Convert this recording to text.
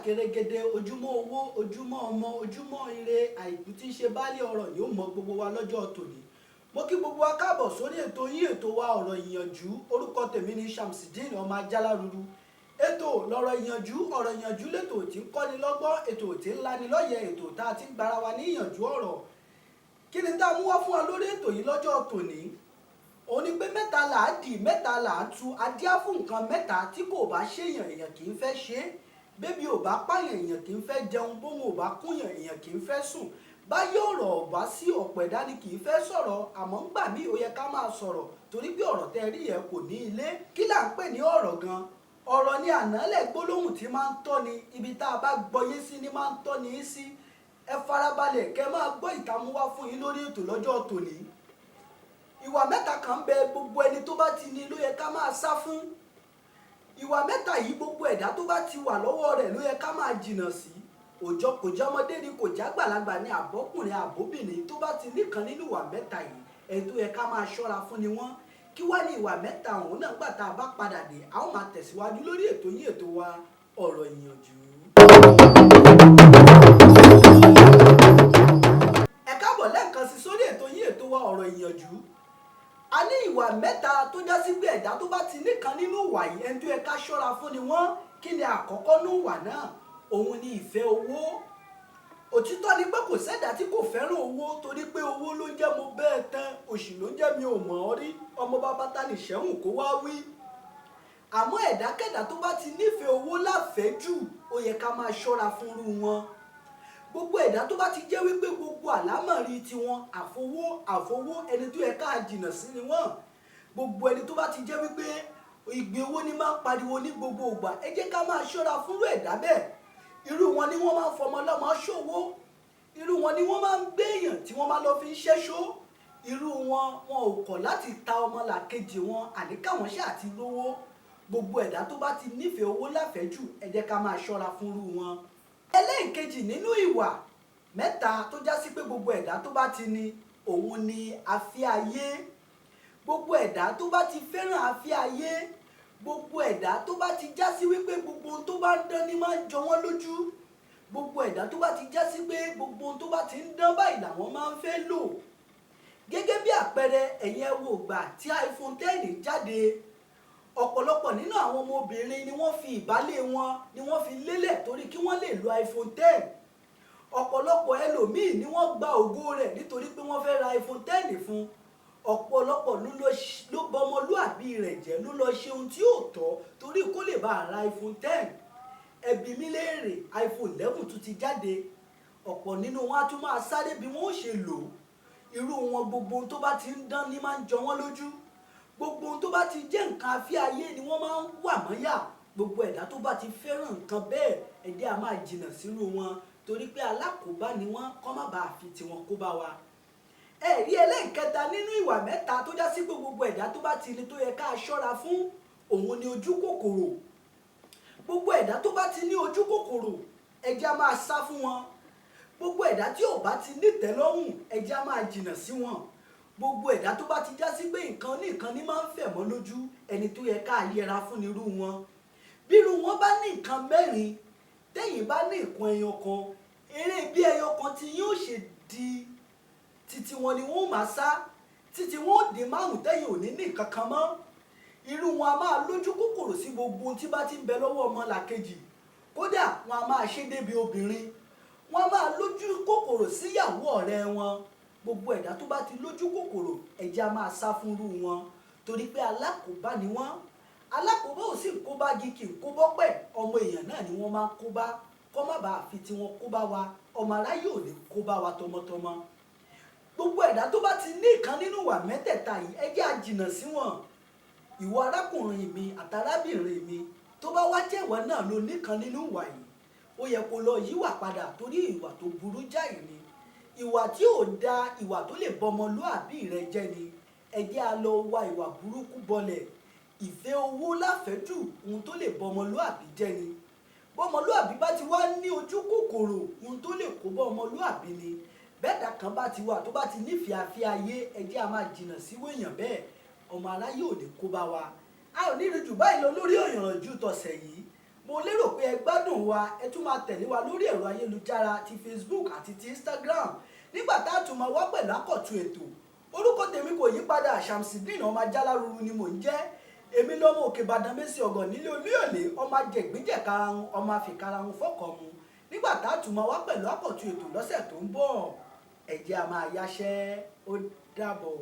gẹ́rẹ́gẹ́dẹ́ ojúmọ́ owó ojúmọ́ ọmọ ojúmọ́ ire àìkú tí ń ṣe baálé ọ̀rọ̀ ni ó mọ gbogbo wa lọ́jọ́ tòní. Mo kí gbogbo wa káàbọ̀ sórí ètò yín ètò wa ọ̀rọ̀ ìyànjú. Orúkọ tèmi ni Shamsideen ọmọ Ajáláruru. Ètò lọ̀rọ̀ ìyànjú, ọ̀rọ̀ ìyànjú lètò tí ń kọ́ni lọ́gbọ́n, ètò tí ń lani lọ́yẹ̀, ètò tá a ti ń gbára wa ní ìyànjú ọ̀rọ̀. Kí ni tá a mú wá fún wa lórí ètò yìí lọ́jọ́ tòní? Òun ni pé mẹ́ta là á dì mẹ́ta là á tu, adíá fún nǹkan mẹ́ta tí kò bá ṣèyàn èèyàn kì í fẹ́ ṣe é. Bébí ò bá pààyàn èèyàn kì í fẹ́ jẹun, bóun ò bá kúnyàn èèyàn kì í fẹ́ sùn. Báyé ọ̀rọ̀ ọ̀bá sí ọ̀pọ̀ ẹ̀dá ni kì í fẹ́ sọ̀rọ̀, àmọ́ ńgbà míì ó yẹ ká máa sọ̀rọ̀ torí pé ọ̀rọ̀ tẹ́ rí yẹn kò ní ilé. Kí là ń pè ní ọ̀rọ̀ gan? Ọ̀rọ̀ ni ànálẹ̀ gbólóhùn tí máa ń tọ́ni, ibi tá a bá gbọ́yé sí ni máa ń tọ́ni sí. Ẹ farabalẹ̀ kẹ́ máa gbọ́ ìtàmúwá fún yín lórí ètò lọ́jọ́ tòní. Ìwà mẹ́ta kan ń bẹ gbogbo ẹni tó bá ti ní ló yẹ ká máa sá fún. Ìwà mẹ́ta yìí gbogbo ẹ̀dá tó bá ti wà lọ́wọ́ rẹ̀ ló yẹ ká máa jìnnà sí. Òjọ́ kò jẹ́ ọmọdé ni kò jẹ́ àgbàlagbà ni àbọ́kùnrin àbóbìnrin tó bá ti níkan nínú ìwà mẹ́ta yìí ẹni tó yẹ ká máa ṣọ́ra fún ni wọ́n. Kí wá ní ìwà mẹ́ta ọ̀hún náà gbà tá a bá padà dé a ó máa tẹ̀síwájú lórí ètò yín ètò wa ọ̀rọ̀ ìyànjú. Ẹ káàbọ̀ lẹ́ẹ̀kan sí sórí ètò yín ètò wa ọ̀rọ̀ ìyànjú. A ní ìwà mẹ́ta tó já sí pé ẹ̀dá tó bá ti níkan nínú ìwà yìí ẹni tó yẹ ká ṣọ́ra fún ni wọ́n. Kí ni àkọ́kọ́ nínú ìwà náà? Òun ni ìfẹ́ owó. Òtítọ́ ni pé kò sẹ́dá tí kò fẹ́ràn owó torí pé owó ló ń jẹ́ mo bẹ́ẹ̀ tán, òṣì ló ń jẹ́ mi ò mọ̀ ọ́ rí, ọmọ bàbá ta ní ṣẹ́hùn kó wá wí. Àmọ́ ẹ̀dákẹ́dá tó bá ti nífẹ̀ẹ́ owó láfẹ̀ẹ́jù ó yẹ ká máa ṣọ́ra fúnrú wọn. Gbogbo ẹ̀dá tó bá ti jẹ́ wípé gbogbo àlámọ̀rí tiwọn àfowó ẹni tó yẹ ká jìnnà sí ni wọ́n. Gbogbo ẹni tó bá ti jẹ́ wípé ìgbé owó ni máa ń pariwo ní gbogbo ìgbà ẹ jẹ́ ká máa ṣọ́ra fúnrú ẹ̀dá bẹ́ẹ̀. Irú wọn ni wọ́n máa ń fọmọ lọ́mọ ṣòwò. Irú wọn ni wọ́n máa ń gbéyàn tí wọ́n máa lọ fi ń ṣẹ́ṣó. Irú wọn ò kọ̀ láti ta ọmọlàkejì wọn àní káwọn ṣáà ti lówó. Gbogbo ẹ̀dá tó bá ti nífẹ̀ẹ́ owó láfẹ̀ẹ́jù ẹ jẹ́ ká máa ṣọ́ra fúnrú wọn. Ẹlẹ́ẹ̀kejì nínú ìwà mẹ́ta tó já sí pé gbogbo ẹ̀dá tó bá ti ní òun ni afẹ́ ayé. Gbogbo ẹ̀dá tó bá ti fẹ́ràn afẹ́ ayé, gbogbo ẹ̀dá tó bá ti já sí wípé gbogbo ohun tó bá ń dán ni máa ń jọ wọ́n lójú. Gbogbo ẹ̀dá tó bá ti já sí pé gbogbo ohun tó bá ti ń dán báyìí làwọn máa ń fẹ́ lò. Gẹ́gẹ́ bí àpẹẹrẹ ẹ̀yin ẹ wo ìgbà tí iPhone 10 jáde, ọ̀pọ̀lọpọ̀ nínú àwọn ọmọbìnrin ni wọ́n fi ìbálé wọn ni wọ́n fi lélẹ̀ torí kí wọ́n lè lo iPhone 10. Ọ̀pọ̀lọpọ̀ ẹlòmíì ni wọ́n gba ògo rẹ̀ nítorí pé wọ́n fẹ́ ra iPhone 10 fún. Ọ̀pọ̀lọpọ̀ ló bọmọlúàbí rẹ̀ jẹ́ ló lọ ṣe ohun tí ò tọ́ torí kó lè bá ra iPhone 10. Ẹbí mi léèrè iPhone 11 tún ti jáde. Ọ̀pọ̀ nínú wọn á tún máa sáré bí wọ́n ó ṣe lò. Irú wọn gbogbo ohun tó bá ti ń dán ni máa ń jọ wọ́n lójú. Gbogbo ohun tó bá ti jẹ́ nǹkan afẹ́ ayé ni wọ́n máa ń wà mọ́yà. Gbogbo ẹ̀dá tó bá ti fẹ́ràn nǹkan bẹ́ẹ̀ ẹ̀dẹ́ a máa jìnnà sírú wọn torí pé alákòóbá ni wọ́n kọ́ má bàa fi tiwọn kó bá wa. Ẹ̀rí ẹlẹ́ẹ̀kẹta nínú ìwà mẹ́ta tó já sí pé gbogbo ẹ̀dá tó bá ti ní tó yẹ ká ṣọ́ra fún òun ni ojú kòkòrò. Gbogbo ẹ̀dá tó bá ti ní ojú kòkòrò ẹ jẹ́ á máa sá fún wọn. Gbogbo ẹ̀dá tí ò bá ti nítẹ́lọ́rùn ẹ jẹ́ á máa jìnnà sí wọn. Gbogbo ẹ̀dá tó bá ti já sí pé nǹkan ní máa ń fẹ̀ mọ́ lójú ẹni tó yẹ ká yẹra fún irú wọn. Bí irú wọn bá ní nǹkan mẹ́rin tẹ́yìn bá ní nǹkan ẹyọ kan, eré bí ẹyọ kan tí yóò ṣe di títí wọn ni wọ́n máa sá, títí wọn ò dín márùn tẹ́yìn ò ní nǹkan kan mọ́. Irú wọn a máa lójú kòkòrò sí gbogbo ohun tí bá ti ń bẹ lọ́wọ́ ọmọlàkejì. Kódà wọn a máa ṣe débi obìnrin. Wọn a máa lójú kòkòrò síyàwó ọ̀rẹ́ wọn. Gbogbo ẹ̀dá tó bá ti lójú kòkòrò ẹ jẹ́ á máa sá fúnrú wọn torí pé alákòóbá ni wọ́n. Alákòóbá ò sì ń kó bá gíkì ń kó bọ́pẹ̀, ọmọ èèyàn náà ni wọ́n máa ń kó bá kọ́ má bàa fi tiwọn kó bá wa, ọmọ aráyé ò ní kó bá wa tọmọtọmọ. Gbogbo ẹ̀dá tó bá ti ní ìkan nínú ìwà mẹ́tẹ̀ẹ̀ta yìí ẹ jẹ́ á jìnnà sí wọn. Ìwọ arákùnrin mi àtàrábìnrin mi tó bá wá jẹ́ ìwọ náà ló níkan nínú ìwà yìí ó yẹ kó lọ yíwà padà torí ìwà tó burú jáì ni. Ìwà tí ò da, ìwà tó lè bọmọlúàbí rẹ jẹ́ ni. Ẹ jẹ́ á lọ wá ìwà burúkú bọlẹ̀. Ìfẹ́ owó láfẹ̀ẹ́jù ohun tó lè bọmọlúàbí jẹ́ ni. Bọmọlúàbí bá ti wá ní ojú kòkòrò ohun tó lè kó bá ọmọlúàbí ni. Bẹ́ẹ̀dá kan bá ti wà tó bá ti nífẹ̀ẹ́ afẹ́ ayé ẹ jẹ́ á máa jìnnà sí wèèyàn bẹ́ẹ̀. Ọmọ aráyé ò ní kó bá wa. A ò ní rí jù báyìí lọ lórí Ìyànjú tọ̀sẹ̀ yìí. mo lérò pé ẹ gbádùn wa, ẹ tún máa tẹ̀lé wa lórí ẹ̀rọ ayélujára ti Facebook àti ti Instagram nígbà tá a tún máa wá pẹ̀lú àkọ́tún ètò. Orúkọ tèmi kò yí padà, Shamsideen ọmọ Ajálárúrú ni mò ń jẹ́. Èmi lọ́mọ Òkè Ìbàdàn Mẹ́sì ọ̀gọ̀ nílé Olúyọ̀lé, ọmọ ajẹ̀gbíjẹ̀ karahun, ọmọ àfikàrahun fọ́kọ̀ mu. Nígbà tá a tún máa wá pẹ̀lú àkọ́tún ètò lọ́sẹ̀ tó ń bọ̀, ẹ jẹ́ a máa yáṣẹ́. Ó dàbọ̀.